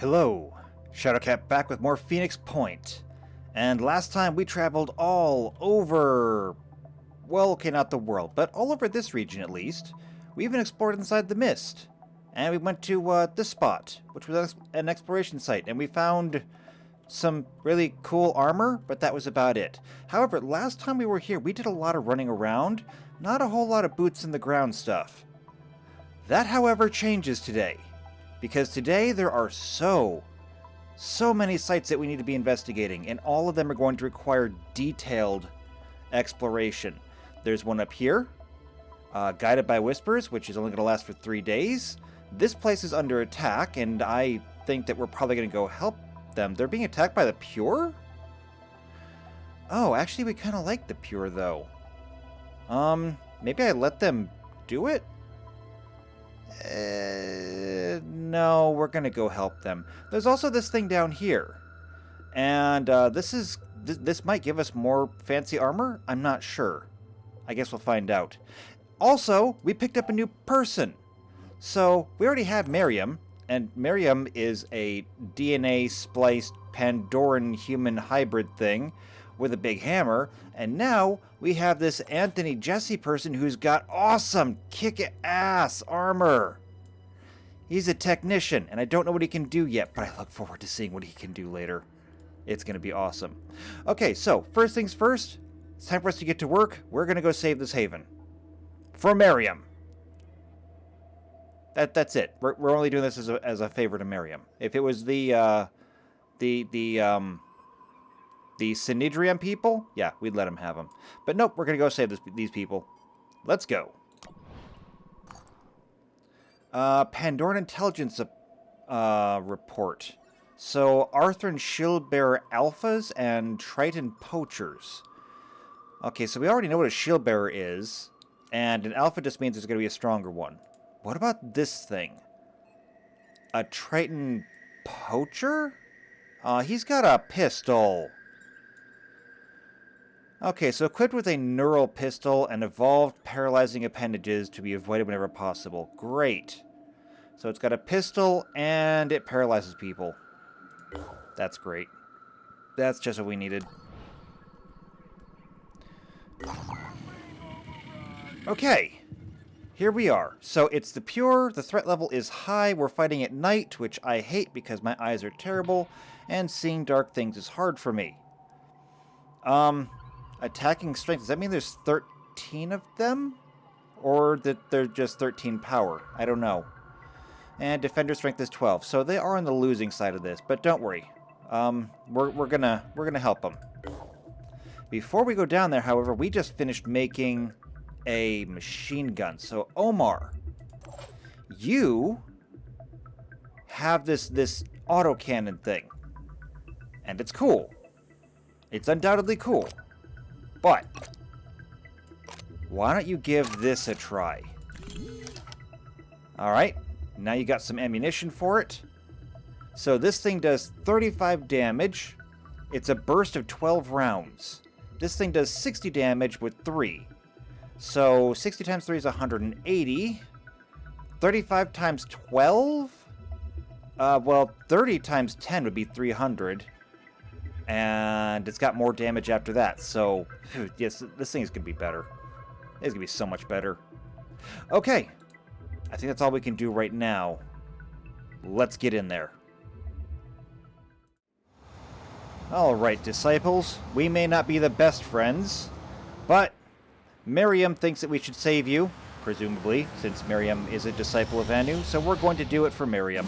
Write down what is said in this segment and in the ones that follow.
Hello, Shadowcat back with more Phoenix Point. And last time we traveled all over, well, okay, not the world, but all over this region at least. We even explored inside the mist. And we went to this spot, which was an exploration site, and we found some really cool armor, but that was about it. However, last time we were here, we did a lot of running around, not a whole lot of boots in the ground stuff. That, however, changes today. Because today there are so many sites that we need to be investigating, and all of them are going to require detailed exploration. There's one up here, Guided by Whispers, which is only going to last for 3 days. This place is under attack, and I think that we're probably going to go help them. They're being attacked by the Pure? Oh, actually we kind of like the Pure, though. Maybe I let them do it? No, we're gonna go help them. There's also this thing down here, and this might give us more fancy armor. I'm not sure. I guess we'll find out. Also, we picked up a new person. So we already have Miriam, and Miriam is a DNA spliced Pandoran human hybrid thing with a big hammer, and now we have this Anthony Jesse person who's got awesome kick-ass armor. He's a technician, and I don't know what he can do yet, but I look forward to seeing what he can do later. It's going to be awesome. Okay, so first things first, it's time for us to get to work. We're going to go save this haven. For Miriam. That's it. We're only doing this as a favor to Miriam. If it was the Synedrium people, yeah, we'd let them have them. But nope, we're going to go save these people. Let's go. Pandoran Intelligence report. So, Arthur Shieldbearer Alphas and Triton Poachers. Okay, so we already know what a Shieldbearer is, and an Alpha just means there's going to be a stronger one. What about this thing? A Triton Poacher? He's got a pistol. Okay, so equipped with a neural pistol and evolved paralyzing appendages to be avoided whenever possible. Great. So it's got a pistol and it paralyzes people. That's great. That's just what we needed. Okay. Here we are. So it's the Pure, the threat level is high, we're fighting at night, which I hate because my eyes are terrible, and seeing dark things is hard for me. Attacking strength, does that mean there's 13 of them? Or that they're just 13 power? I don't know. And defender strength is 12, so they are on the losing side of this, but don't worry. We're gonna help them. Before we go down there, however, we just finished making a machine gun. So Omar, you have this autocannon thing, and it's cool. It's undoubtedly cool, but why don't you give this a try? All right, now you got some ammunition for it. So this thing does 35 damage. It's a burst of 12 rounds. This thing does 60 damage with 3. So 60 times 3 is 180. 35 times 12? Well, 30 times 10 would be 300. And it's got more damage after that. So, yes, this thing is going to be better. It's going to be so much better. Okay. I think that's all we can do right now. Let's get in there. Alright, disciples. We may not be the best friends, but Miriam thinks that we should save you, presumably, since Miriam is a disciple of Anu, so we're going to do it for Miriam.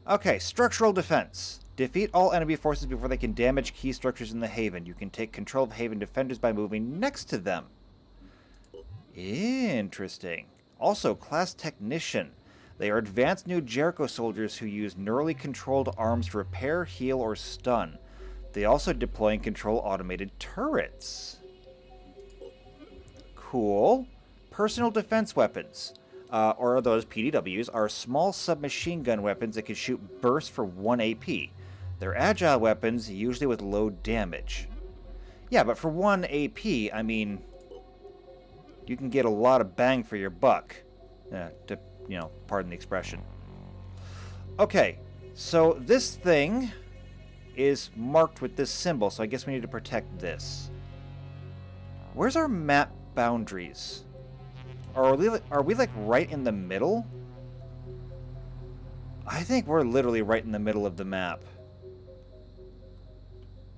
Okay, structural defense. Defeat all enemy forces before they can damage key structures in the Haven. You can take control of Haven defenders by moving next to them. Interesting. Also, class technician. They are advanced new Jericho soldiers who use neurally controlled arms to repair, heal, or stun. They also deploy and control automated turrets. Cool. Personal defense weapons, or those PDWs, are small submachine gun weapons that can shoot bursts for 1 AP. They're agile weapons, usually with low damage. Yeah, but for 1 AP, I mean, you can get a lot of bang for your buck. Pardon the expression. Okay, So this thing is marked with this symbol, so I guess we need to protect this. Where's our map boundaries? Are we like right in the middle? I think we're literally right in the middle of the map.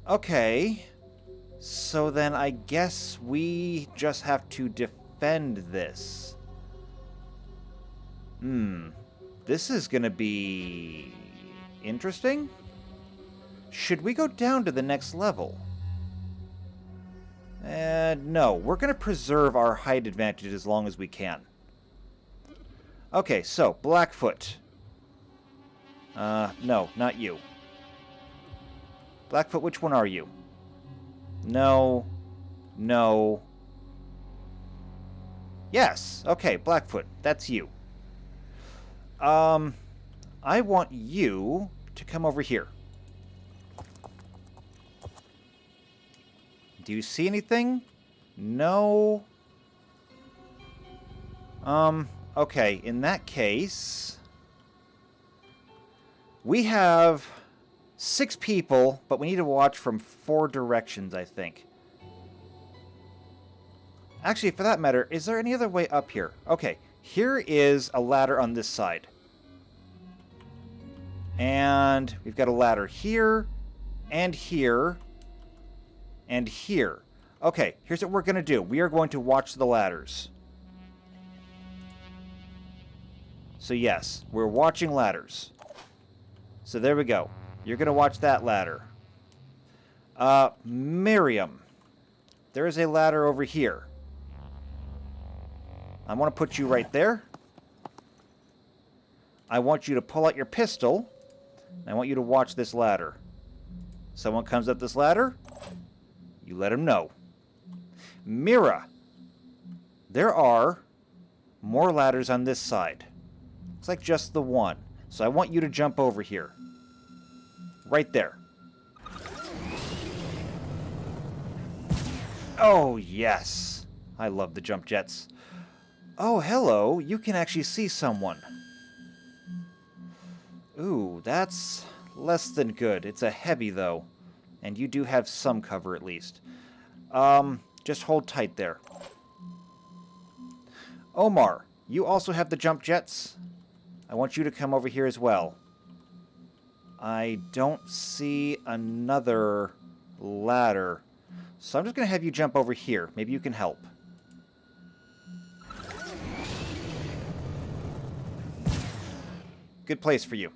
Okay. So then I guess we just have to defend this. This is gonna be interesting. Should we go down to the next level? No, we're gonna preserve our height advantage as long as we can. Okay, so Blackfoot. No, not you. Blackfoot, which one are you? No. No. Yes. Okay, Blackfoot. That's you. I want you to come over here. Do you see anything? No. Okay, in that case, we have 6 people, but we need to watch from 4 directions, I think. Actually, for that matter, is there any other way up here? Okay, here is a ladder on this side. And we've got a ladder here, and here, and here. Okay, here's what we're going to do. We are going to watch the ladders. So yes, we're watching ladders. So there we go. You're going to watch that ladder. Miriam. There is a ladder over here. I want to put you right there. I want you to pull out your pistol. And I want you to watch this ladder. Someone comes up this ladder. You let him know. Mira. There are more ladders on this side. Looks like just the one. So I want you to jump over here. Right there. Oh, yes. I love the jump jets. Oh, hello. You can actually see someone. Ooh, that's less than good. It's a heavy, though. And you do have some cover, at least. Just hold tight there. Omar, you also have the jump jets. I want you to come over here as well. I don't see another ladder. So I'm just going to have you jump over here. Maybe you can help. Good place for you.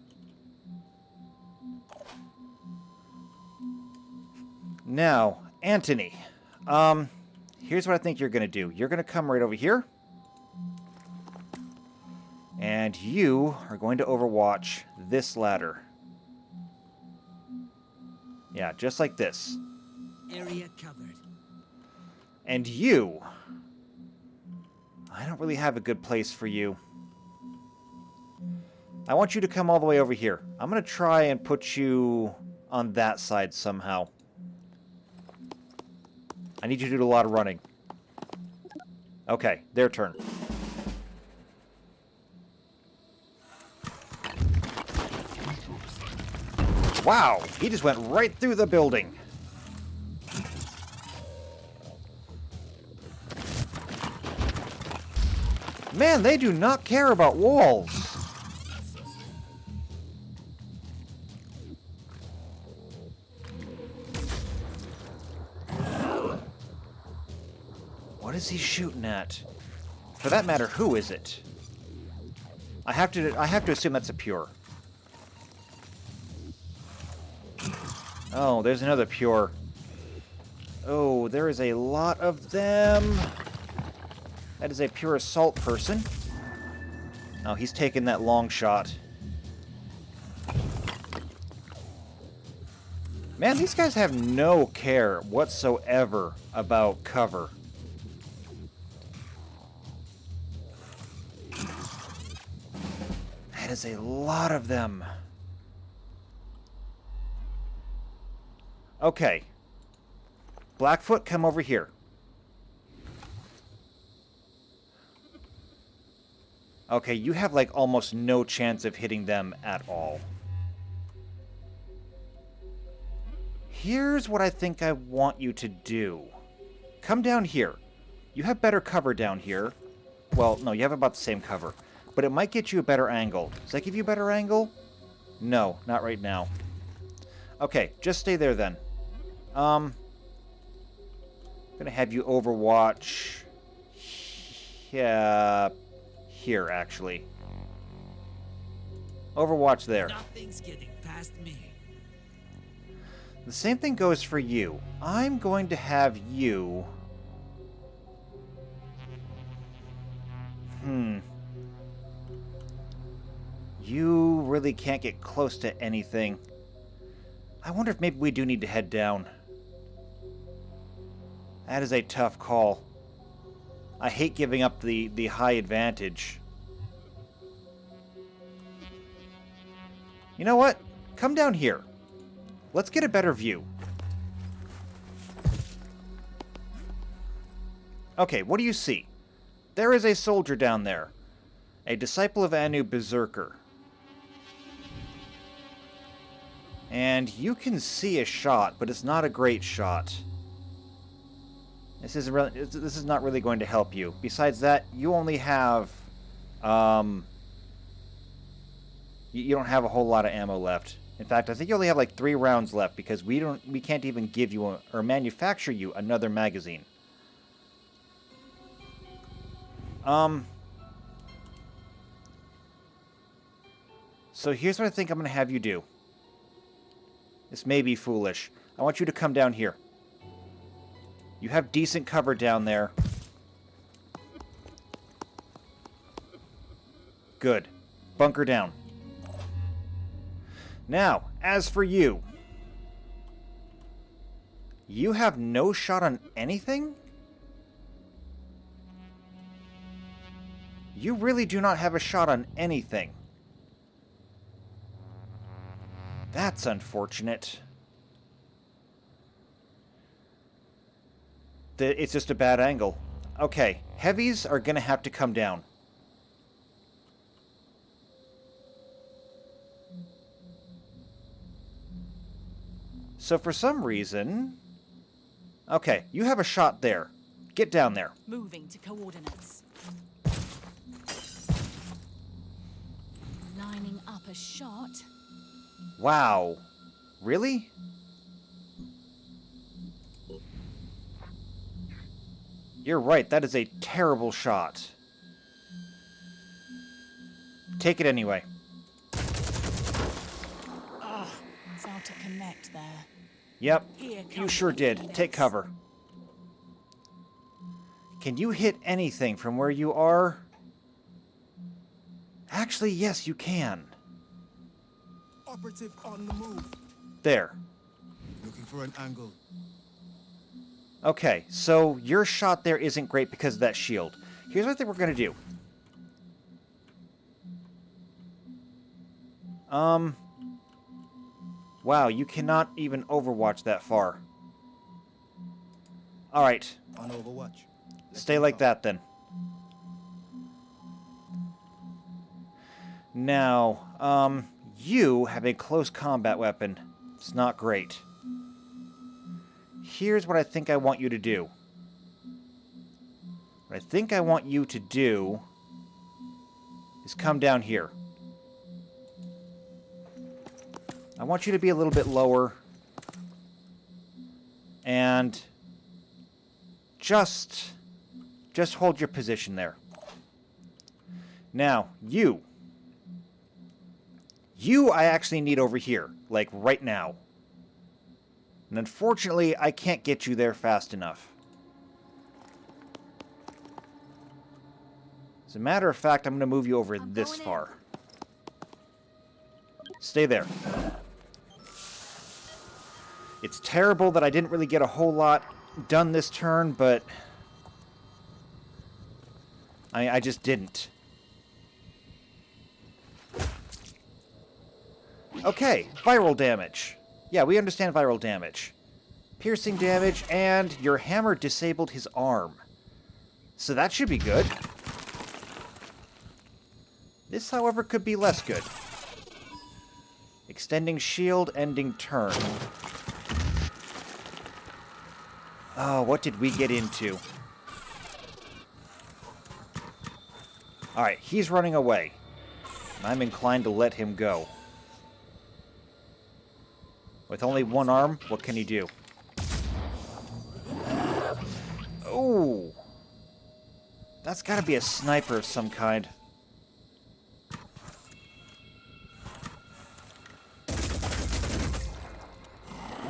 Now, Anthony. Here's what I think you're going to do. You're going to come right over here. And you are going to overwatch this ladder. Yeah, just like this. Area covered. And you... I don't really have a good place for you. I want you to come all the way over here. I'm going to try and put you on that side somehow. I need you to do a lot of running. Okay, their turn. Wow, he just went right through the building. Man, they do not care about walls. What is he shooting at? For that matter, who is it? I have to assume that's a pure. Oh, there's another pure. Oh, there is a lot of them. That is a pure assault person. Oh, he's taking that long shot. Man, these guys have no care whatsoever about cover. That is a lot of them. Okay. Blackfoot, come over here. Okay, you have like almost no chance of hitting them at all. Here's what I think I want you to do. Come down here. You have better cover down here. Well, no, you have about the same cover. But it might get you a better angle. Does that give you a better angle? No, not right now. Okay, just stay there then. I'm gonna have you overwatch... here, actually. Overwatch there. Nothing's getting past me. The same thing goes for you. I'm going to have you... You really can't get close to anything. I wonder if maybe we do need to head down. That is a tough call. I hate giving up the high advantage. You know what? Come down here. Let's get a better view. Okay, what do you see? There is a soldier down there. A disciple of Anu Berserker. And you can see a shot, but it's not a great shot. This is not really going to help you. Besides that, you only have... you don't have a whole lot of ammo left. In fact, I think you only have like 3 rounds left because we can't even give you or manufacture you another magazine. So here's what I think I'm going to have you do. This may be foolish. I want you to come down here. You have decent cover down there. Good. Bunker down. Now, as for you. You have no shot on anything? You really do not have a shot on anything. That's unfortunate. It's just a bad angle. Okay, heavies are gonna have to come down. So for some reason... Okay, you have a shot there. Get down there. Moving to coordinates. Lining up a shot. Wow. Really? You're right, that is a terrible shot. Take it anyway. Ugh, failed to connect there. Yep, Here you comes sure the did. Phoenix. Take cover. Can you hit anything from where you are? Actually, yes, you can. Operative on the move. There. Looking for an angle. Okay, so your shot there isn't great because of that shield. Here's what I think we're going to do. Wow, you cannot even overwatch that far. Alright, On Overwatch. stay like that then. Now, you have a close combat weapon. It's not great. Here's what I think I want you to do. What I think I want you to do is come down here. I want you to be a little bit lower. And just hold your position there. Now, you I actually need over here, like right now. And unfortunately, I can't get you there fast enough. As a matter of fact, I'm going to move you over this far. Stay there. It's terrible that I didn't really get a whole lot done this turn, but I just didn't. Okay, viral damage. Yeah, we understand viral damage. Piercing damage, and your hammer disabled his arm. So that should be good. This, however, could be less good. Extending shield, ending turn. Oh, what did we get into? Alright, he's running away. I'm inclined to let him go. With only one arm, what can he do? Oh! That's gotta be a sniper of some kind.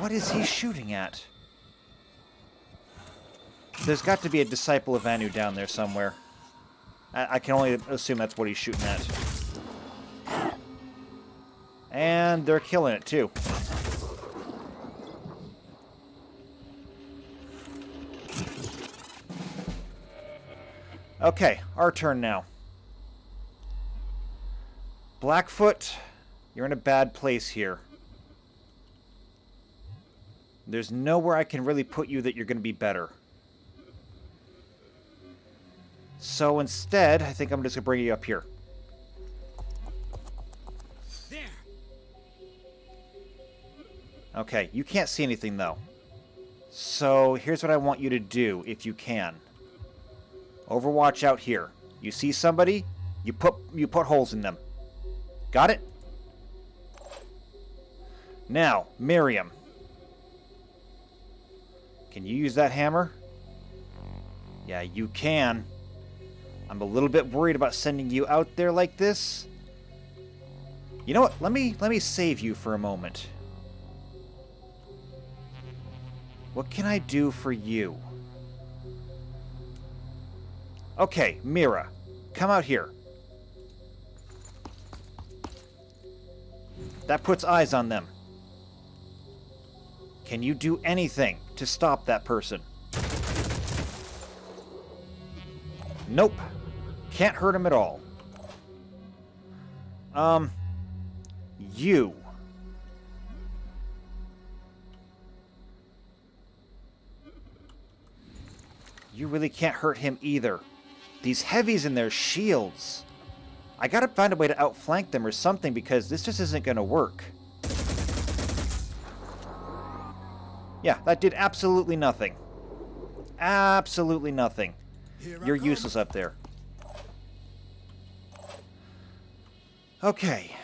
What is he shooting at? There's got to be a disciple of Anu down there somewhere. I can only assume that's what he's shooting at. And they're killing it, too. Okay, our turn now. Blackfoot, you're in a bad place here. There's nowhere I can really put you that you're going to be better. So instead, I think I'm just going to bring you up here. There. Okay, you can't see anything, though. So here's what I want you to do, if you can. Overwatch out here. You see somebody, you put holes in them. Got it? Now, Miriam. Can you use that hammer? Yeah, you can. I'm a little bit worried about sending you out there like this. You know what? Let me save you for a moment. What can I do for you? Okay, Mira, come out here. That puts eyes on them. Can you do anything to stop that person? Nope. Can't hurt him at all. You. You really can't hurt him either. These heavies and their shields. I gotta find a way to outflank them or something because this just isn't gonna work. Yeah, that did absolutely nothing. Absolutely nothing. You're useless up there. Okay.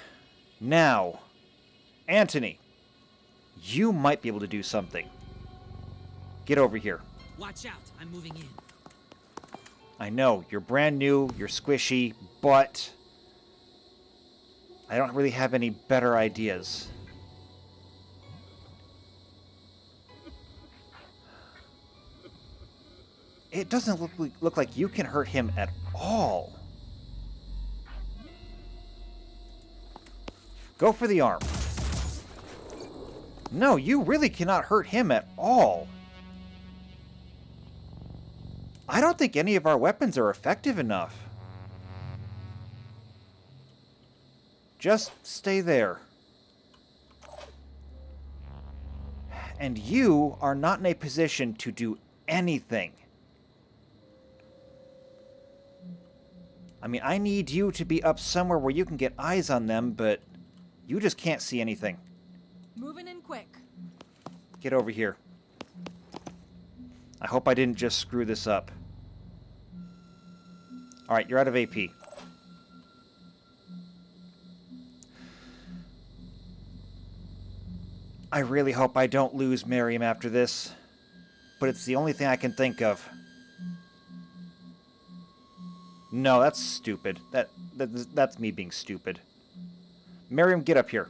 Now, Anthony, you might be able to do something. Get over here. Watch out, I'm moving in. I know, you're brand new, you're squishy, but I don't really have any better ideas. It doesn't look like you can hurt him at all. Go for the arm. No, you really cannot hurt him at all. I don't think any of our weapons are effective enough. Just stay there. And you are not in a position to do anything. I mean, I need you to be up somewhere where you can get eyes on them, but you just can't see anything. Moving in quick. Get over here. I hope I didn't just screw this up. Alright, you're out of AP. I really hope I don't lose Miriam after this, but it's the only thing I can think of. No, that's stupid. That's me being stupid. Miriam, get up here.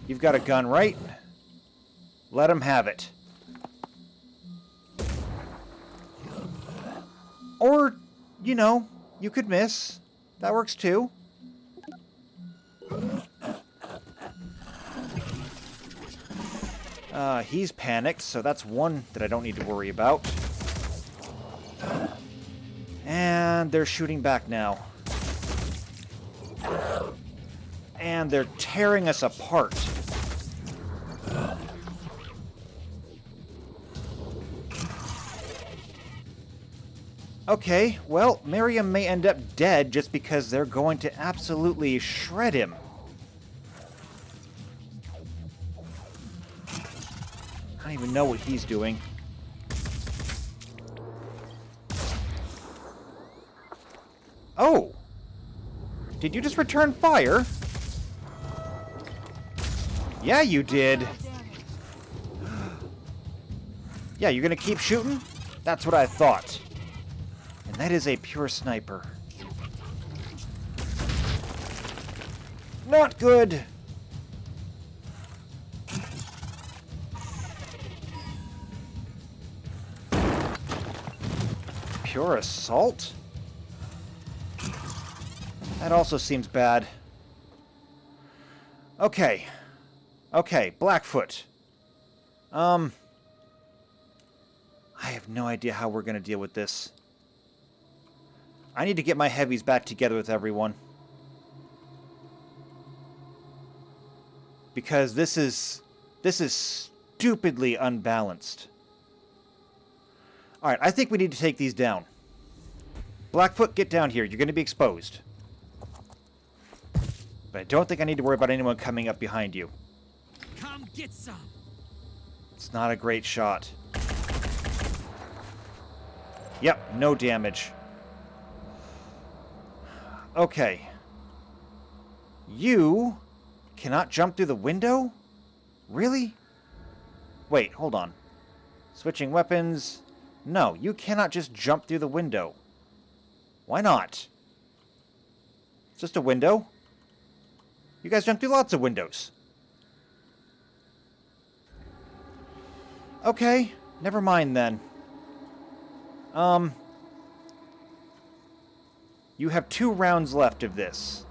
You've got a gun, right? Let him have it. Or, you know, you could miss. That works too. He's panicked, so that's one that I don't need to worry about. And they're shooting back now. And they're tearing us apart. Okay, well, Miriam may end up dead just because they're going to absolutely shred him. don't even know what he's doing. Oh! Did you just return fire? Yeah, you did. Yeah, you're gonna keep shooting? That's what I thought. And that is a pure sniper. Not good! Pure assault? That also seems bad. Okay. Okay, Blackfoot. I have no idea how we're gonna deal with this. I need to get my heavies back together with everyone. Because this is stupidly unbalanced. Alright, I think we need to take these down. Blackfoot, get down here. You're going to be exposed. But I don't think I need to worry about anyone coming up behind you. Come get some. It's not a great shot. Yep, no damage. Okay. You cannot jump through the window? Really? Wait, hold on. Switching weapons. No, you cannot just jump through the window. Why not? It's just a window. You guys jump through lots of windows. Okay, never mind then. You have 2 rounds left of this.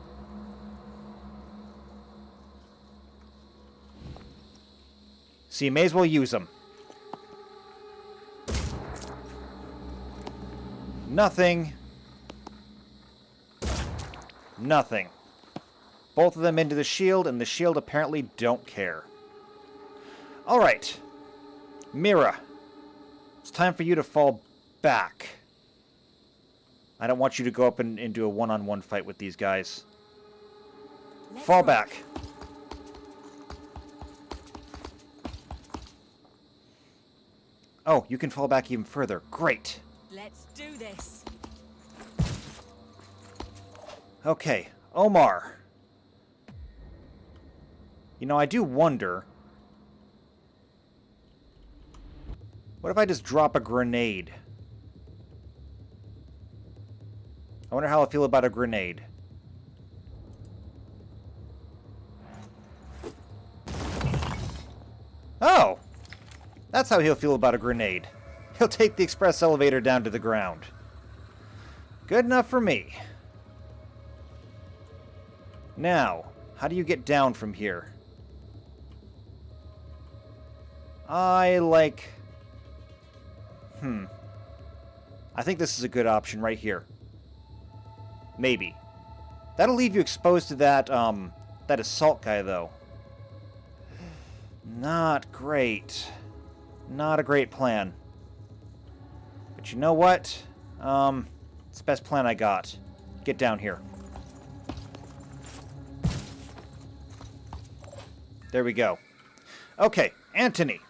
So you may as well use them. Nothing. Nothing. Both of them into the shield, and the shield apparently don't care. Alright. Mira. It's time for you to fall back. I don't want you to go up and do a one-on-one fight with these guys. Fall back. Oh, you can fall back even further. Great. Let's do this. Okay, Omar. You know, I do wonder... What if I just drop a grenade? I wonder how I feel about a grenade. Oh! That's how he'll feel about a grenade. He'll take the express elevator down to the ground. Good enough for me. Now, how do you get down from here? I think this is a good option right here. Maybe. That'll leave you exposed to that assault guy, though. Not great. Not a great plan. But you know what? It's the best plan I got. Get down here. There we go. Okay, Anthony.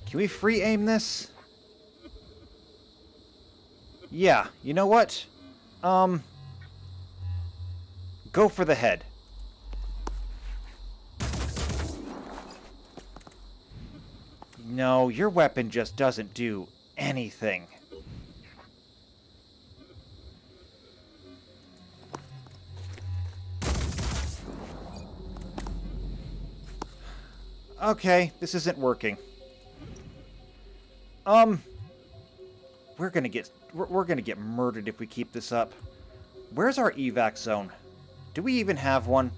Can we free aim this? Yeah, you know what? Go for the head. No, your weapon just doesn't do anything. Okay, this isn't working. We're gonna get murdered if we keep this up. Where's our evac zone? Do we even have one?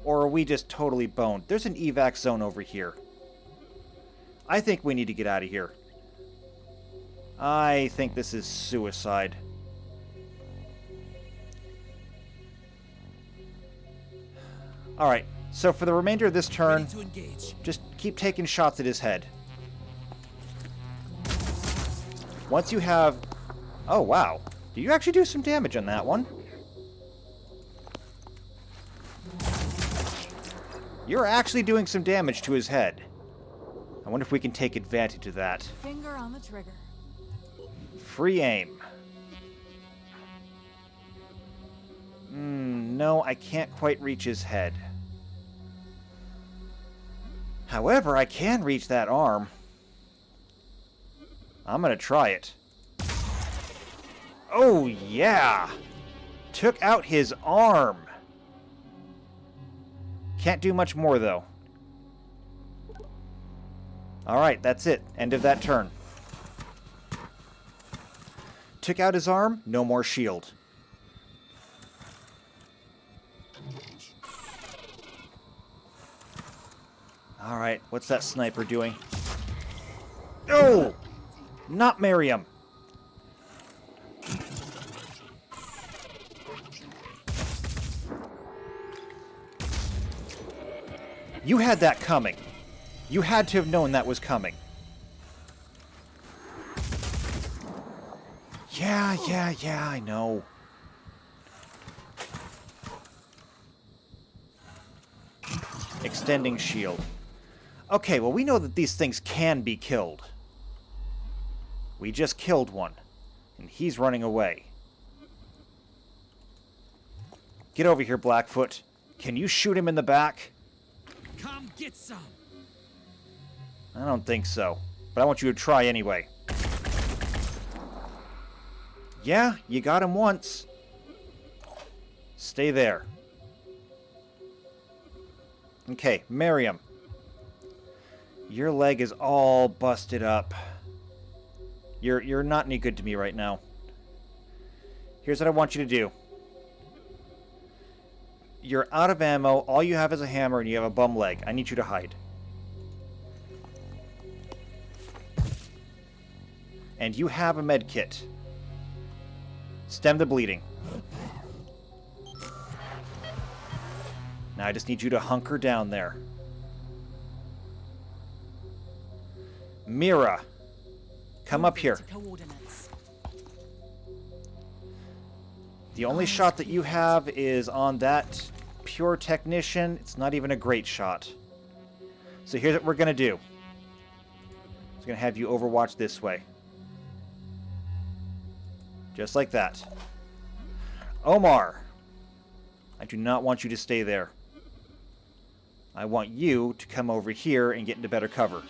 Or are we just totally boned? There's an evac zone over here. I think we need to get out of here. I think this is suicide. Alright, so for the remainder of this turn, Ready to engage. just keep taking shots at his head. Once you have... Oh, wow. Did you actually do some damage on that one? You're actually doing some damage to his head. I wonder if we can take advantage of that. Finger on the trigger. Free aim. No, I can't quite reach his head. However, I can reach that arm. I'm gonna try it. Oh, yeah! Took out his arm. Can't do much more, though. Alright, that's it. End of that turn. Took out his arm, no more shield. Alright, what's that sniper doing? Oh! Not Miriam! You had that coming. You had to have known that was coming. Yeah, I know. Extending shield. Okay, well, we know that these things can be killed. We just killed one, and he's running away. Get over here, Blackfoot. Can you shoot him in the back? Come get some. I don't think so, but I want you to try anyway. Yeah, you got him once. Stay there. Okay, Miriam. Your leg is all busted up. You're not any good to me right now. Here's what I want you to do. You're out of ammo, all you have is a hammer, and you have a bum leg. I need you to hide. And you have a med kit. Stem the bleeding. Now I just need you to hunker down there. Mira, come up here. The only shot that you have is on that pure technician. It's not even a great shot. So here's what we're going to do. I'm going to have you overwatch this way. Just like that. Omar, I do not want you to stay there. I want you to come over here and get into better cover.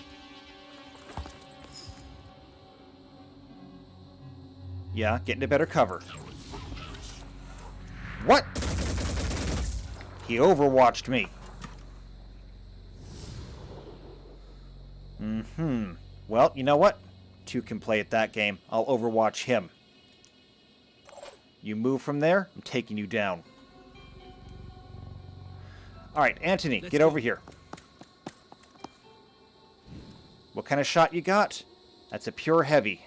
Yeah, get into better cover. What? He overwatched me. Well, you know what? Two can play at that game. I'll overwatch him. You move from there, I'm taking you down. Alright, Anthony, get over here. What kind of shot you got? That's a pure heavy.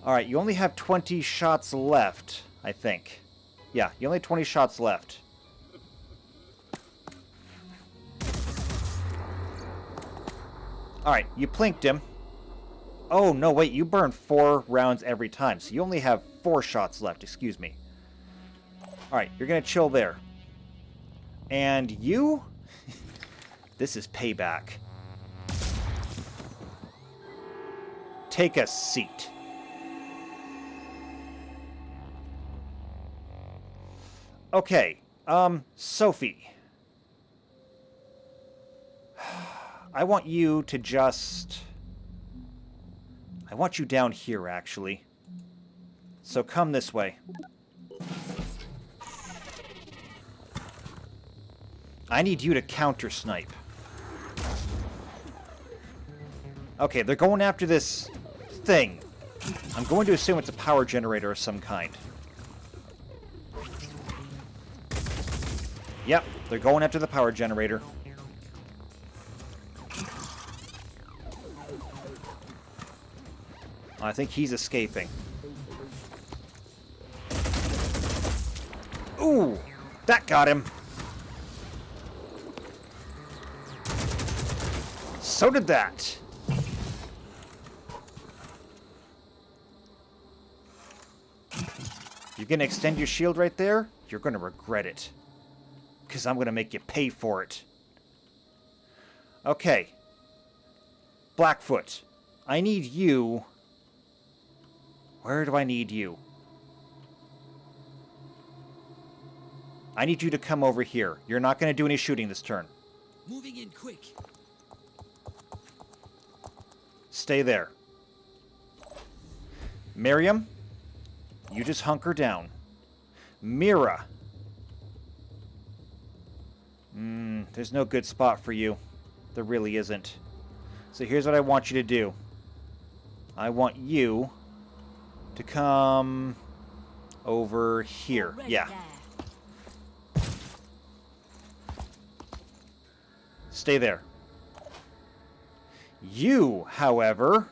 Alright, you only have 20 shots left, I think. Yeah, you only have 20 shots left. Alright, you plinked him. Oh, no, wait, you burn 4 rounds every time, so you only have 4 shots left, excuse me. Alright, you're gonna chill there. And you? This is payback. Take a seat. Okay, Sophie. I want you to just... I want you down here, actually. So come this way. I need you to counter-snipe. Okay, they're going after this thing. I'm going to assume it's a power generator of some kind. Yep, they're going after the power generator. I think he's escaping. Ooh! That got him! So did that! You're gonna extend your shield right there? You're gonna regret it. because I'm going to make you pay for it. Okay. Blackfoot. I need you. Where do I need you? I need you to come over here. You're not going to do any shooting this turn. Moving in quick. Stay there. Miriam, you just hunker down. Mira. There's no good spot for you. There really isn't. So here's what I want you to do. I want you to come over here. Already Yeah. there. Stay there. You, however...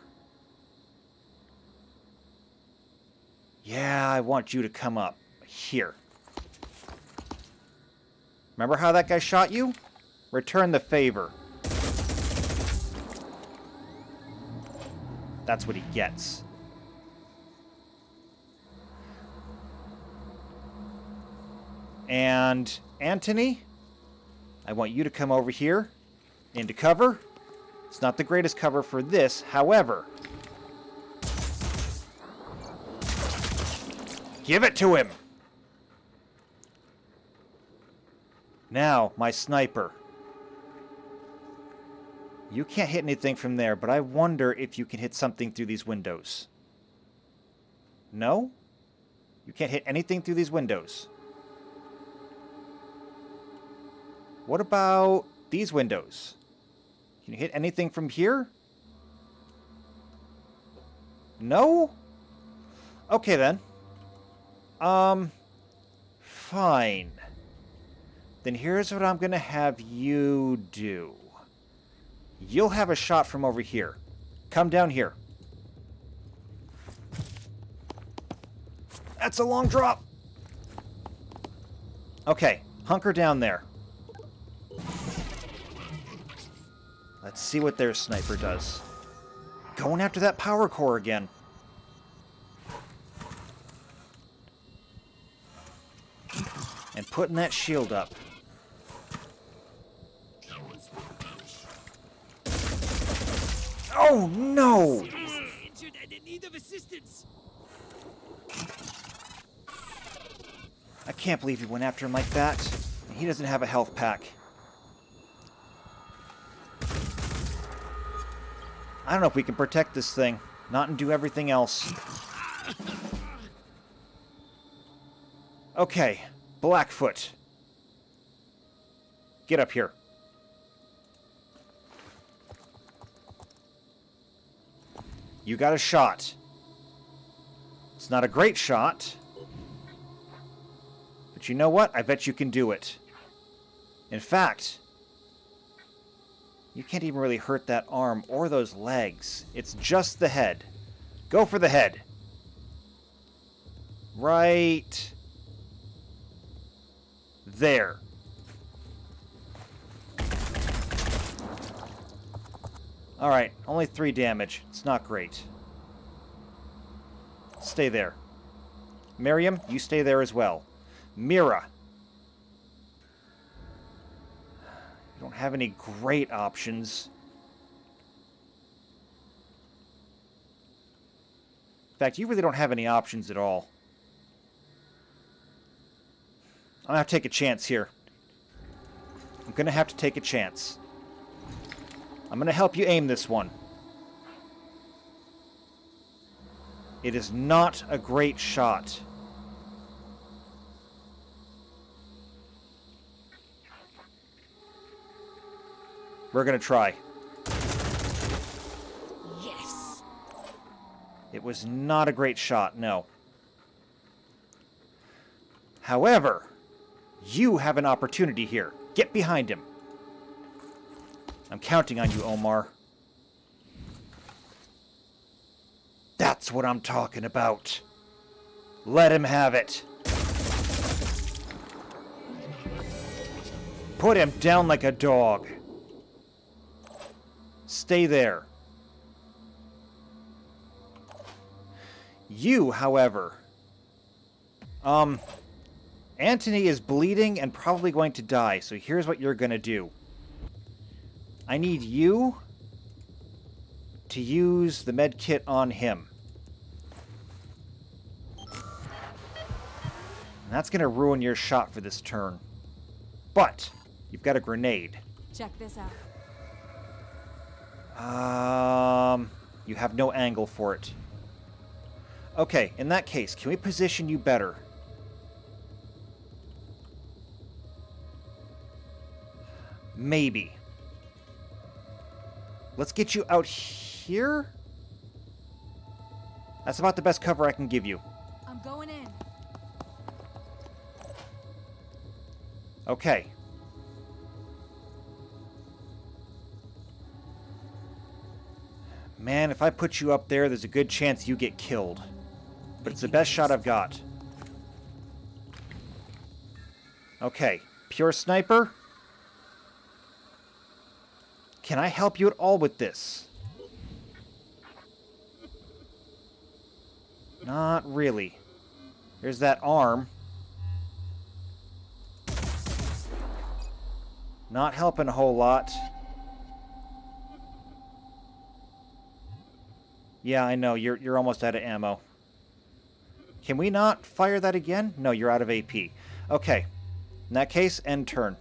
Yeah, I want you to come up here. Remember how that guy shot you? Return the favor. That's what he gets. And Anthony, I want you to come over here into cover. It's not the greatest cover for this, however. Give it to him! Now, my sniper. You can't hit anything from there, but I wonder if you can hit something through these windows. No? You can't hit anything through these windows. What about these windows? Can you hit anything from here? No? Okay then. Fine. Then here's what I'm gonna have you do. You'll have a shot from over here. Come down here. That's a long drop. Okay, hunker down there. Let's see what their sniper does. Going after that power core again. And putting that shield up. Oh no! Injured and in need of assistance. I can't believe he went after him like that. He doesn't have a health pack. I don't know if we can protect this thing. Not and do everything else. Okay. Blackfoot. Get up here. You got a shot. It's not a great shot. But you know what? I bet you can do it. In fact, you can't even really hurt that arm or those legs. It's just the head. Go for the head. Right there. Alright, only 3 damage. It's not great. Stay there. Miriam, you stay there as well. Mira. You don't have any great options. In fact, you really don't have any options at all. I'm gonna have to take a chance here. I'm gonna have to take a chance. I'm gonna help you aim this one. It is not a great shot. We're gonna try. Yes. It was not a great shot, no. However, you have an opportunity here. Get behind him. I'm counting on you, Omar. That's what I'm talking about. Let him have it. Put him down like a dog. Stay there. You, however, Antony is bleeding and probably going to die, so here's what you're going to do. I need you to use the med kit on him. And that's going to ruin your shot for this turn. But you've got a grenade. Check this out. You have no angle for it. Okay, in that case, can we position you better? Maybe. Let's get you out here? That's about the best cover I can give you. I'm going in. Okay. Man, if I put you up there, there's a good chance you get killed. But it's the best shot I've got. Okay. Pure sniper? Can I help you at all with this? Not really. There's that arm. Not helping a whole lot. Yeah, I know. You're almost out of ammo. Can we not fire that again? No, you're out of AP. Okay. In that case, end turn.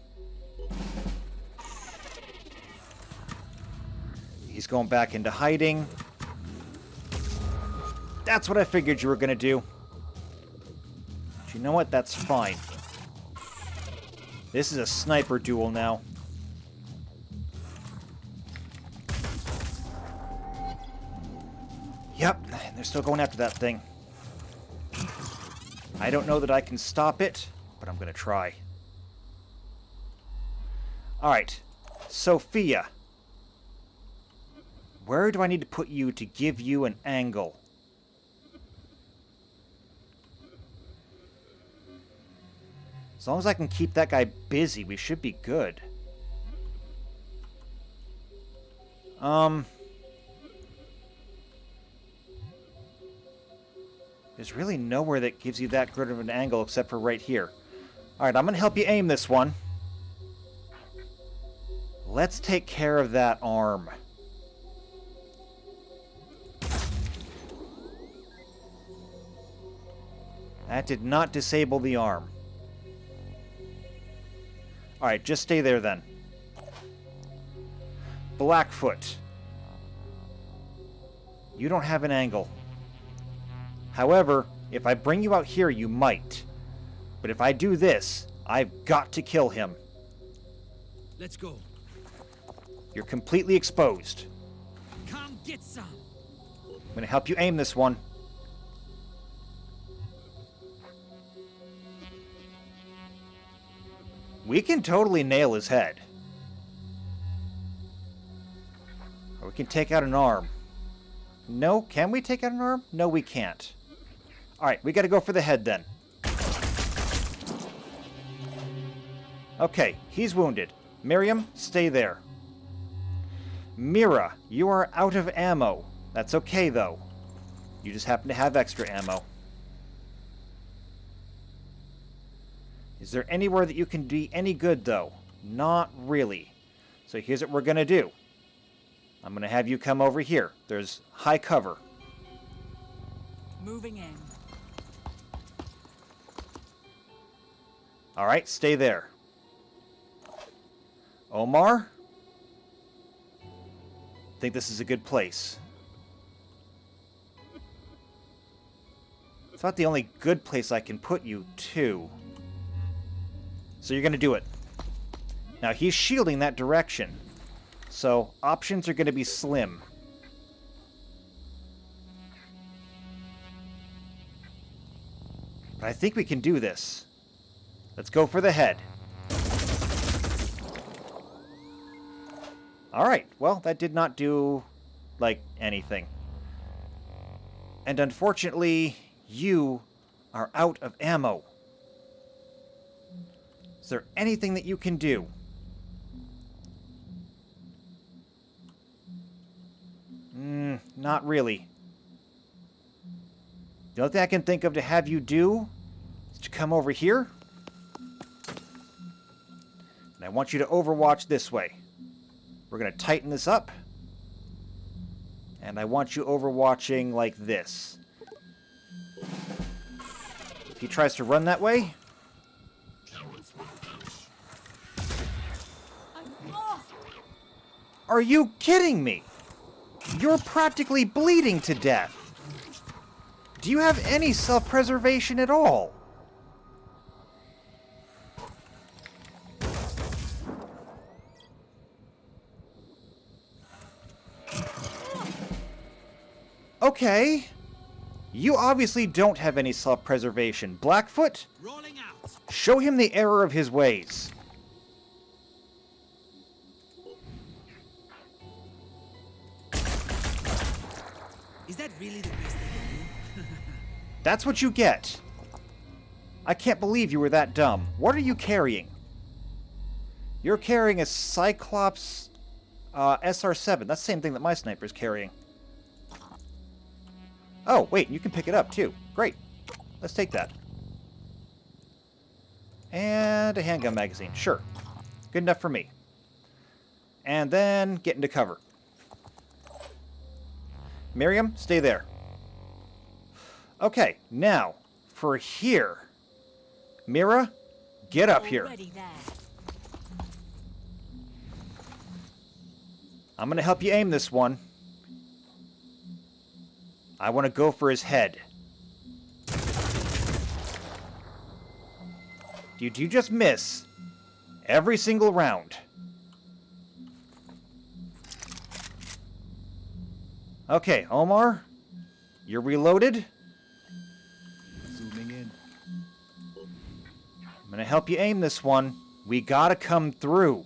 He's going back into hiding. That's what I figured you were going to do. But you know what? That's fine. This is a sniper duel now. Yep, they're still going after that thing. I don't know that I can stop it, but I'm going to try. Alright, Sophia. Where do I need to put you to give you an angle? As long as I can keep that guy busy, we should be good. There's really nowhere that gives you that good of an angle except for right here. Alright, I'm going to help you aim this one. Let's take care of that arm. That did not disable the arm. Alright, just stay there then. Blackfoot. You don't have an angle. However, if I bring you out here, you might. But if I do this, I've got to kill him. Let's go. You're completely exposed. Come get some. I'm going to help you aim this one. We can totally nail his head. Or we can take out an arm. No, can we take out an arm? No, we can't. Alright, we gotta go for the head then. Okay, he's wounded. Miriam, stay there. Mira, you are out of ammo. That's okay, though. You just happen to have extra ammo. Is there anywhere that you can be any good, though? Not really. So here's what we're going to do. I'm going to have you come over here. There's high cover. Moving in. All right, stay there. Omar? I think this is a good place. It's not the only good place I can put you, too. So you're going to do it. Now, he's shielding that direction. So, options are going to be slim. But I think we can do this. Let's go for the head. Alright, well, that did not do, like, anything. And unfortunately, you are out of ammo. Is there anything that you can do? Not really. The only thing I can think of to have you do is to come over here And I want you to overwatch this way. We're going to tighten this up. And I want you overwatching like this. If he tries to run that way... Are you kidding me? You're practically bleeding to death. Do you have any self-preservation at all? Okay. You obviously don't have any self-preservation. Blackfoot, Rolling out. show him the error of his ways. Is that really the best they can do? That's what you get. I can't believe you were that dumb. What are you carrying? You're carrying a Cyclops SR7. That's the same thing that my sniper's carrying. Oh, wait, you can pick it up too. Great. Let's take that. And a handgun magazine. Sure. Good enough for me. And then get into cover. Miriam, stay there. Okay, now, for here. Mira, get up here. Already there. I'm going to help you aim this one. I want to go for his head. Did you just miss? Every single round. Okay, Omar. You're reloaded. Zooming in. I'm going to help you aim this one. We got to come through.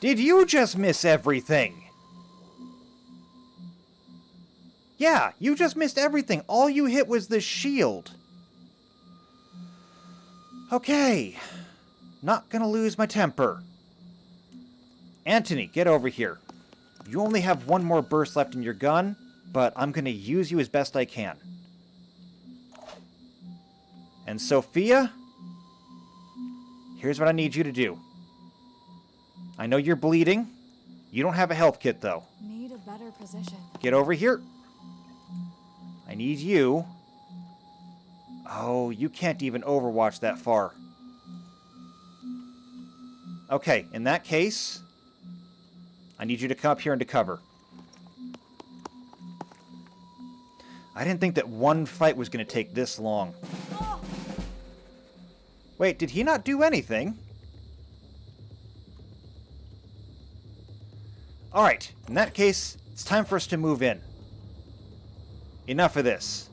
Did you just miss everything? Yeah, you just missed everything. All you hit was the shield. Okay. Not gonna lose my temper. Anthony, get over here. You only have one more burst left in your gun, but I'm gonna use you as best I can. And Sophia, here's what I need you to do. I know you're bleeding. You don't have a health kit, though. Need a better position. Get over here. I need you. Oh, you can't even overwatch that far. Okay, in that case, I need you to come up here into cover. I didn't think that one fight was going to take this long. Wait, did he not do anything? Alright, in that case, it's time for us to move in. Enough of this.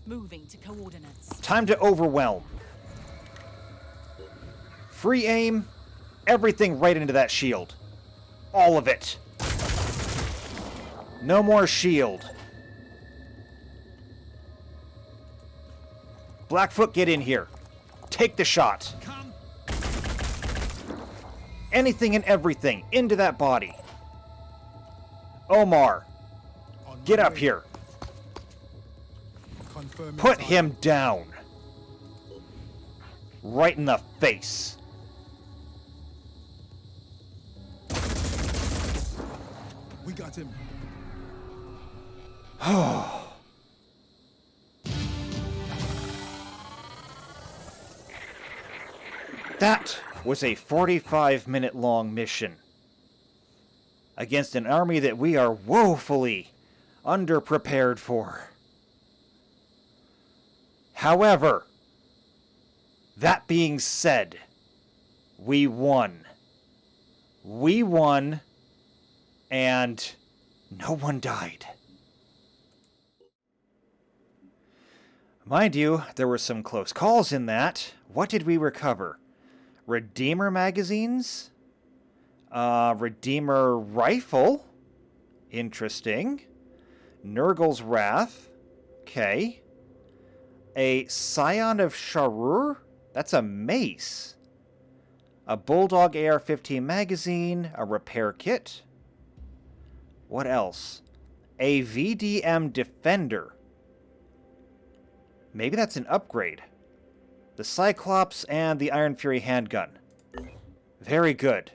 Moving to coordinates. Time to overwhelm. Free aim, everything right into that shield. All of it. No more shield. Blackfoot, get in here. Take the shot. Come. Anything and everything into that body. Omar, On my get up way. here. Confirming Put target. him down. Right in the face. We got him. That was a 45-minute long mission against an army that we are woefully underprepared for. However, that being said, we won. We won, and no one died. Mind you, there were some close calls in that. What did we recover? Redeemer magazines? Redeemer rifle? Interesting. Nurgle's Wrath? Okay. A Scion of Sharur? That's a mace. A Bulldog AR-15 magazine. A repair kit. What else? A VDM Defender. Maybe that's an upgrade. the Cyclops, and the Iron Fury handgun. Very good.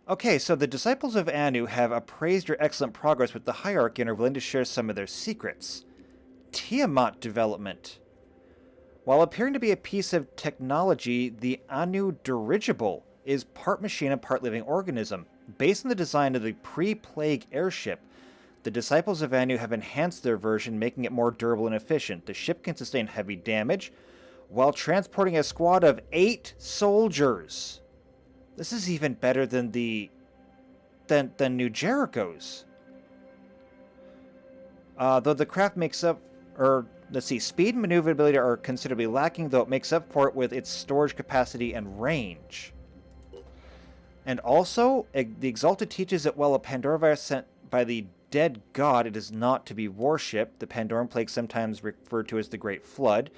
Okay, so the Disciples of Anu have appraised your excellent progress with the Hierarchy and are willing to share some of their secrets. Tiamat development. While appearing to be a piece of technology, the Anu dirigible is part machine and part living organism. Based on the design of the pre-plague airship, the Disciples of Anu have enhanced their version, making it more durable and efficient. The ship can sustain heavy damage while transporting a squad of 8 soldiers. This is even better than than New Jericho's. Though the craft makes up, let's see, speed and maneuverability are considerably lacking, though it makes up for it with its storage capacity and range. And also, the Exalted teaches that while a Pandora virus sent by the dead god, it is not to be worshipped. The Pandoran plague, sometimes referred to as the Great Flood,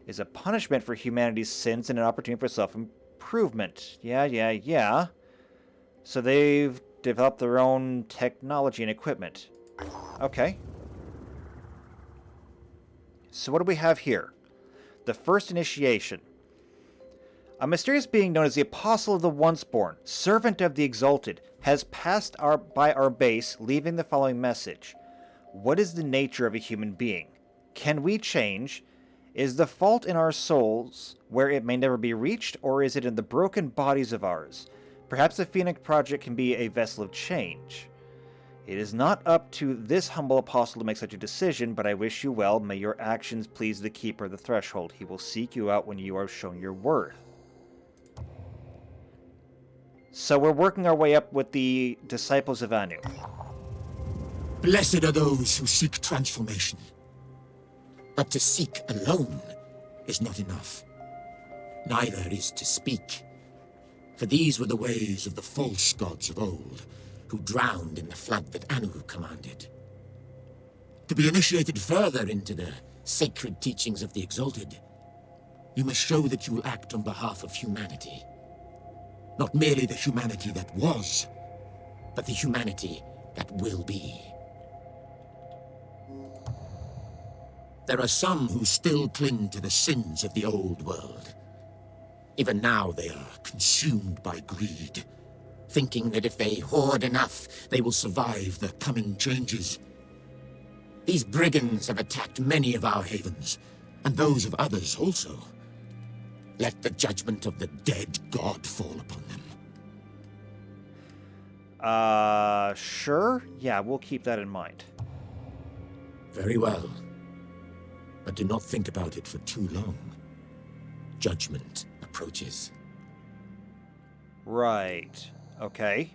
is a punishment for humanity's sins and an opportunity for self-improvement. Yeah. So they've developed their own technology and equipment. Okay. So what do we have here? The first initiation. A mysterious being known as the Apostle of the Onceborn, servant of the Exalted, has passed by our base, leaving the following message. What is the nature of a human being? Can we change? Is the fault in our souls, where it may never be reached, or is it in the broken bodies of ours? Perhaps the Phoenix Project can be a vessel of change. It is not up to this humble apostle to make such a decision, but I wish you well. May your actions please the Keeper of the Threshold. He will seek you out when you are shown your worth. So we're working our way up with the Disciples of Anu. Blessed are those who seek transformation. But to seek alone is not enough. Neither is to speak. For these were the ways of the false gods of old, who drowned in the flood that Anu commanded. To be initiated further into the sacred teachings of the Exalted, you must show that you will act on behalf of humanity. Not merely the humanity that was, but the humanity that will be. There are some who still cling to the sins of the old world. Even now they are consumed by greed, thinking that if they hoard enough, they will survive the coming changes. These brigands have attacked many of our havens, and those of others also. Let the judgment of the dead god fall upon them. Sure? Yeah, we'll keep that in mind. Very well. But do not think about it for too long. Judgment approaches. Right. Okay.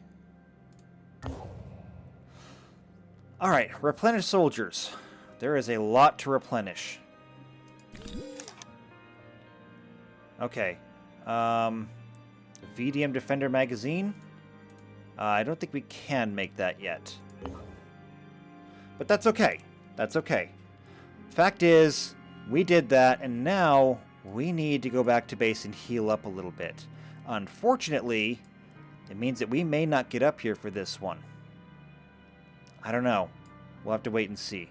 Alright, replenish soldiers. There is a lot to replenish. Okay. VDM Defender magazine? I don't think we can make that yet. But that's okay. That's okay. Fact is, we did that, and now we need to go back to base and heal up a little bit. Unfortunately, it means that we may not get up here for this one. I don't know. We'll have to wait and see.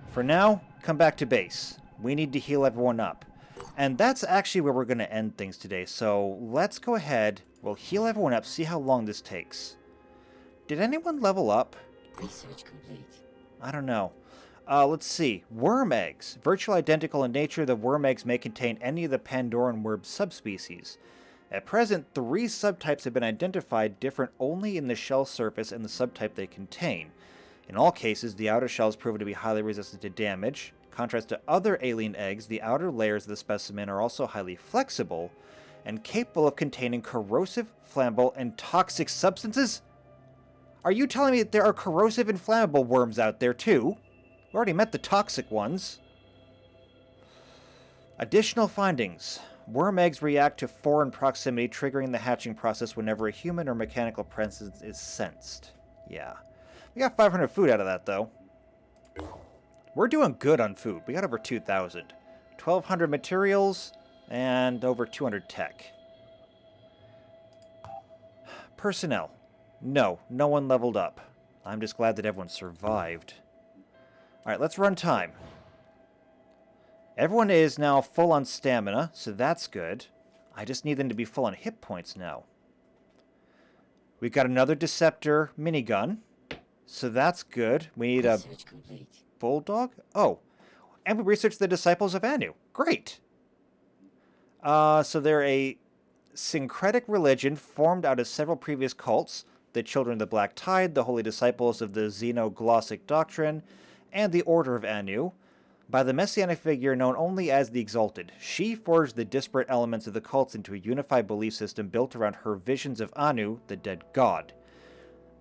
For now, come back to base. We need to heal everyone up. And that's actually where we're going to end things today. So let's go ahead. We'll heal everyone up, see how long this takes. Did anyone level up? Research complete. I don't know. Let's see. Worm eggs. Virtually identical in nature, the worm eggs may contain any of the Pandoran worm subspecies. At present, 3 subtypes have been identified, different only in the shell surface and the subtype they contain. In all cases, the outer shell is proven to be highly resistant to damage. In contrast to other alien eggs, the outer layers of the specimen are also highly flexible and capable of containing corrosive, flammable, and toxic substances? Are you telling me that there are corrosive and flammable worms out there too? We already met the toxic ones. Additional findings. Worm eggs react to foreign proximity, triggering the hatching process whenever a human or mechanical presence is sensed. Yeah. We got 500 food out of that, though. We're doing good on food. We got over 2,000. 1,200 materials, and over 200 tech. Personnel. No one leveled up. I'm just glad that everyone survived. Alright, let's run time. Everyone is now full on stamina, so that's good. I just need them to be full on hit points now. We've got another Deceptor minigun, so that's good. We need a bulldog? Oh, and we researched the Disciples of Anu. Great! So they're a syncretic religion formed out of several previous cults, the Children of the Black Tide, the Holy Disciples of the Xenoglossic Doctrine, and the Order of Anu, by the messianic figure known only as the Exalted. She forged the disparate elements of the cults into a unified belief system built around her visions of Anu, the dead god.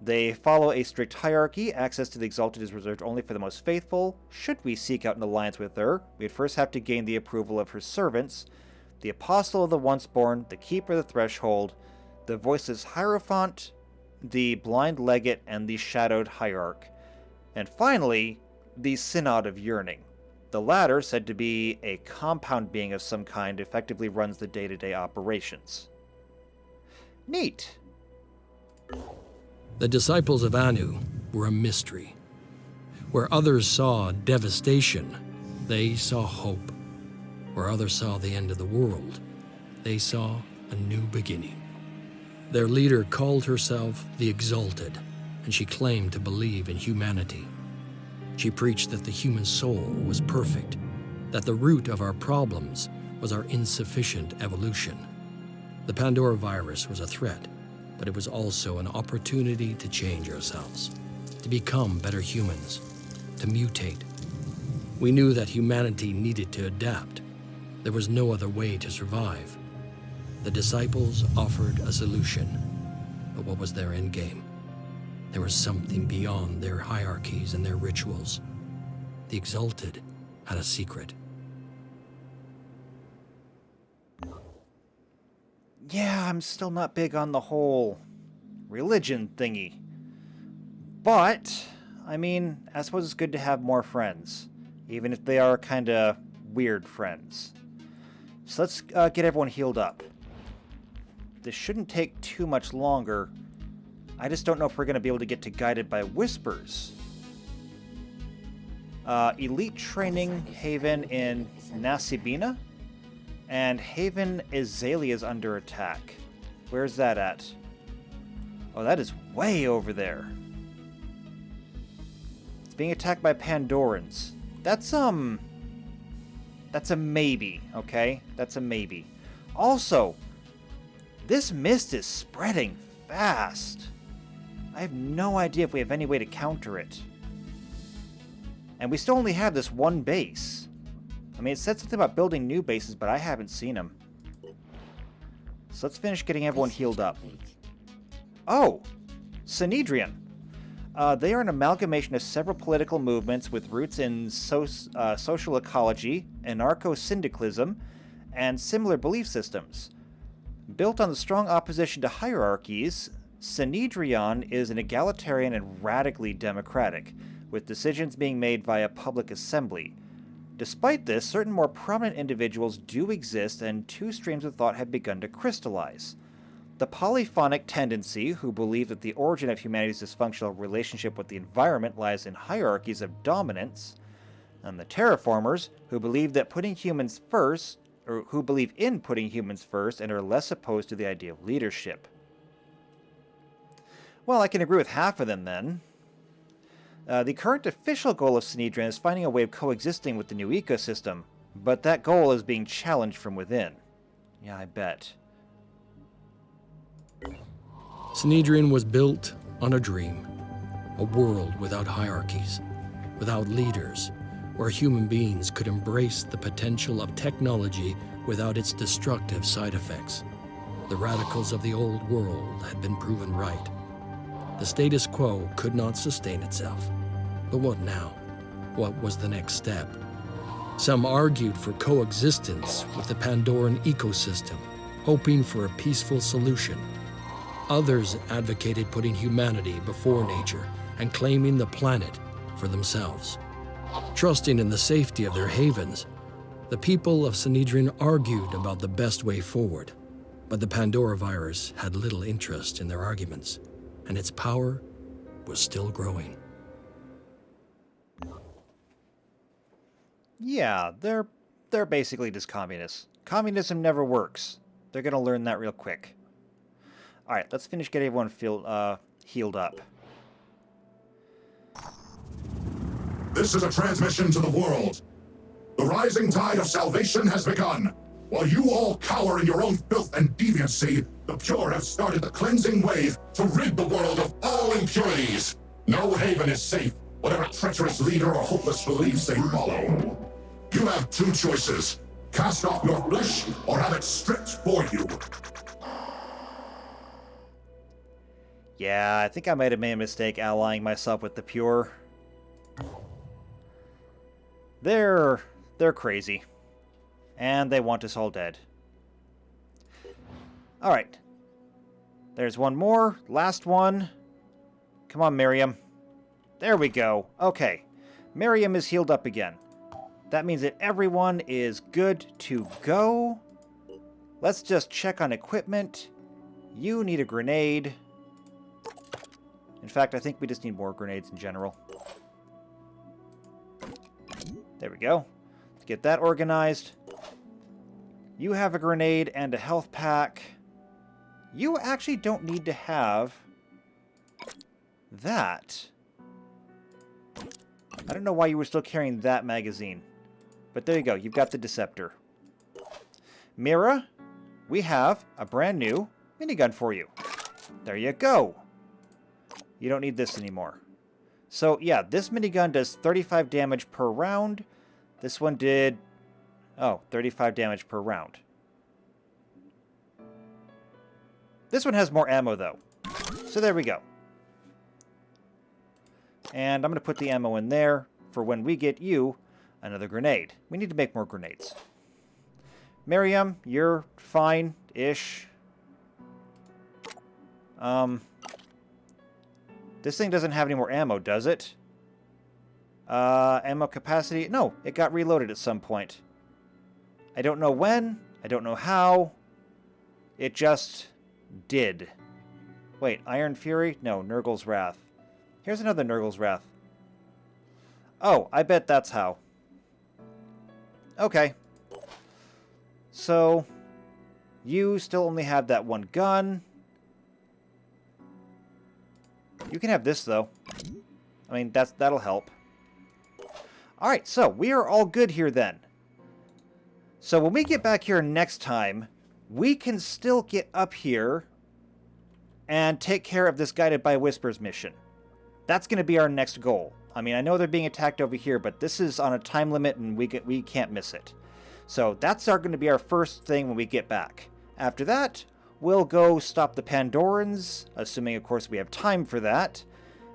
They follow a strict hierarchy. Access to the Exalted is reserved only for the most faithful. Should we seek out an alliance with her, we'd first have to gain the approval of her servants, the Apostle of the Once-Born, the Keeper of the Threshold, the Voiceless Hierophant, the Blind Legate, and the Shadowed Hierarch. And finally, the Synod of Yearning. The latter, said to be a compound being of some kind, effectively runs the day-to-day operations. Neat. The disciples of Anu were a mystery. Where others saw devastation, they saw hope. Where others saw the end of the world, they saw a new beginning. Their leader called herself the Exalted, and she claimed to believe in humanity. She preached that the human soul was perfect, that the root of our problems was our insufficient evolution. The Pandora virus was a threat, but it was also an opportunity to change ourselves, to become better humans, to mutate. We knew that humanity needed to adapt. There was no other way to survive. The disciples offered a solution, but what was their end game? There was something beyond their hierarchies and their rituals. The Exalted had a secret. Yeah, I'm still not big on the whole religion thingy. But, I mean, I suppose it's good to have more friends, even if they are kind of weird friends. So let's get everyone healed up. This shouldn't take too much longer. I just don't know if we're going to be able to get to Guided by Whispers. Elite Training Haven in Nasibina, and Haven Azalea is under attack. Where's that at? Oh, that is way over there. It's being attacked by Pandorans. That's a maybe, okay? That's a maybe. Also, this mist is spreading fast. I have no idea if we have any way to counter it. And we still only have this one base. I mean, it said something about building new bases, but I haven't seen them. So let's finish getting everyone healed up. Oh! Sanhedrin. They are an amalgamation of several political movements with roots in social ecology, anarcho-syndicalism, and similar belief systems. Built on the strong opposition to hierarchies, Sanhedrin is an egalitarian and radically democratic, with decisions being made via public assembly. Despite this, certain more prominent individuals do exist, and two streams of thought have begun to crystallize. The polyphonic tendency, who believe that the origin of humanity's dysfunctional relationship with the environment lies in hierarchies of dominance, and the terraformers, who believe that putting humans first, or who believe in putting humans first and are less opposed to the idea of leadership. Well, I can agree with half of them then. The current official goal of Sanhedrin is finding a way of coexisting with the new ecosystem, but that goal is being challenged from within. Yeah, I bet. Sanhedrin was built on a dream, a world without hierarchies, without leaders, where human beings could embrace the potential of technology without its destructive side effects. The radicals of the old world had been proven right. The status quo could not sustain itself. But what now? What was the next step? Some argued for coexistence with the Pandoran ecosystem, hoping for a peaceful solution. Others advocated putting humanity before nature and claiming the planet for themselves. Trusting in the safety of their havens, the people of Sanhedrin argued about the best way forward. But the Pandora virus had little interest in their arguments, and its power was still growing. Yeah, they're They're basically just communists. Communism never works. They're gonna learn that real quick. Alright, let's finish getting everyone healed up. This is a transmission to the world. The rising tide of salvation has begun. While you all cower in your own filth and deviancy, the pure have started the cleansing wave to rid the world of all impurities. No haven is safe, whatever treacherous leader or hopeless beliefs they follow. You have two choices. Cast off your flesh, or have it stripped for you. Yeah, I think I might have made a mistake allying myself with the pure. They're crazy. And they want us all dead. Alright. There's one more. Last one. Come on, Miriam. There we go. Okay. Miriam is healed up again. That means that everyone is good to go. Let's just check on equipment. You need a grenade. In fact, I think we just need more grenades in general. There we go. Let's get that organized. You have a grenade and a health pack. You actually don't need to have that. I don't know why you were still carrying that magazine. But there you go. You've got the Deceptor. Mira, we have a brand new minigun for you. There you go. You don't need this anymore. So, yeah, this minigun does 35 damage per round. This one did... oh, 35 damage per round. This one has more ammo, though. So there we go. And I'm going to put the ammo in there for when we get you another grenade. We need to make more grenades. Miriam, you're fine-ish. This thing doesn't have any more ammo, does it? Ammo capacity? No, it got reloaded at some point. I don't know when. I don't know how. It just did. Wait, Iron Fury? No, Nurgle's Wrath. Here's another Nurgle's Wrath. Oh, I bet that's how. Okay. So, you still only have that one gun. You can have this, though. I mean, that'll help. Alright, so we are all good here then. So when we get back here next time, we can still get up here and take care of this Guided by Whispers mission. That's going to be our next goal. I mean, I know they're being attacked over here, but this is on a time limit and we can't miss it. So that's going to be our first thing when we get back. After that, we'll go stop the Pandorans, assuming, of course, we have time for that.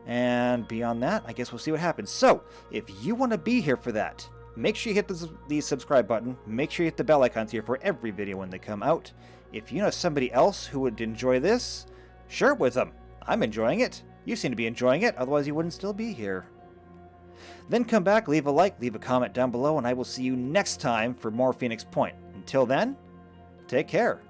And beyond that, I guess we'll see what happens. So, if you want to be here for that, make sure you hit the subscribe button. Make sure you hit the bell icons here for every video when they come out. If you know somebody else who would enjoy this, share it with them. I'm enjoying it. You seem to be enjoying it, otherwise you wouldn't still be here. Then come back, leave a like, leave a comment down below, and I will see you next time for more Phoenix Point. Until then, take care.